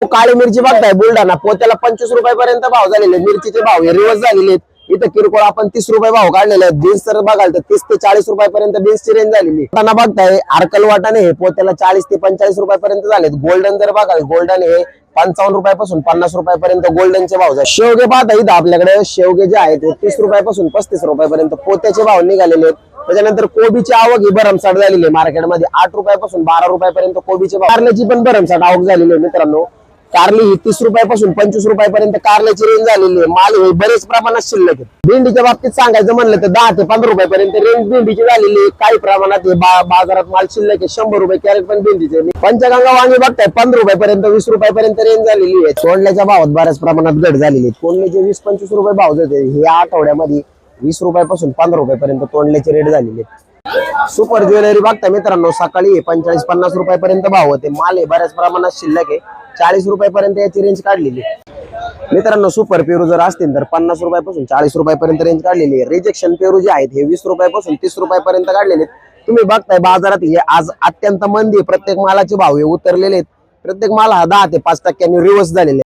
काळी मिरची बघताय बुलढाणा पोत्याला 25 रुपयापर्यंत भाव झालेले, मिरचीचे भाव हे रिवर्स झालेले आहेत. इथं किरकोळ आपण 30 रुपये भाव काढलेले आहेत. बीन्स तर बघाल तर 30 ते 40 रुपयापर्यंत बीन्सची रेंज झालेली. वाटाणा बघताय अरकल वाटाणे हे पोत्याला 40 ते 45 रुपयापर्यंत झालेत. गोल्डन जर बघाल गोल्डन हे 55 रुपयापासून 50 रुपयापर्यंत गोल्डनचे भाव झाले. शेवगे पाहता इथं आपल्याकडे शेवगे जे आहेत ते 30 रुपयापासून 35 रुपयापर्यंत पोत्याचे भाव निघालेले आहेत. त्याच्यानंतर कोबीची आवक ही भरमसाठ झालेली आहे मार्केटमध्ये. 8 रुपयापासून 12 रुपयापर्यंत कोबीचे भाव. कारल्याची पण भरमसाठ आवक झालेली आहे मित्रांनो. कारली ही 30 रुपयापासून 25 रुपयापर्यंत कारल्याची रेंज झालेली आहे. माल हे बरेच प्रमाणात शिल्लक आहे. भेंडीच्या बाबतीत सांगायचं म्हणलं तर 10 ते 15 रुपयापर्यंत रेंज भेंडीची झालेली आहे. काही प्रमाणात हे बाजारात माल शिल्लक आहे. 100 रुपये कॅरेट पण भेंडीचे. पंचगंगा वांगी बघताय 15 रुपयापर्यंत 20 रुपयापर्यंत रेंज झालेली आहे. तोंडल्याच्या भावात बऱ्याच प्रमाणात घट झालेली आहे. तोंडल्याचे 20-25 रुपये भाव जाते. या आठवड्यामध्ये 20 रुपयापासून 15 रुपयापर्यंत तोंडल्याचे रेट झालेले आहेत. सुपर ज्वेलरी बघता मित्रांनो सकाळी 45-50 रुपयापर्यंत भाव होते. माल हे बऱ्याच प्रमाणात शिल्लक आहे. 40 रुपयापर्यंत याची रेंज काढलेली मित्रांनो. सुपर पेरू जर असतील तर 50 रुपयापासून 40 रुपयापर्यंत रेंज काढलेली आहे. रिजेक्शन पेरू जे आहेत हे 20 रुपयापासून 30 रुपयापर्यंत काढलेले आहेत. तुम्ही बघताय बाजारात हे आज अत्यंत मंदी, प्रत्येक मालाचे भाव हे उतरलेले आहेत. प्रत्येक माल हा 10 ते 5% रिवर्स झालेले.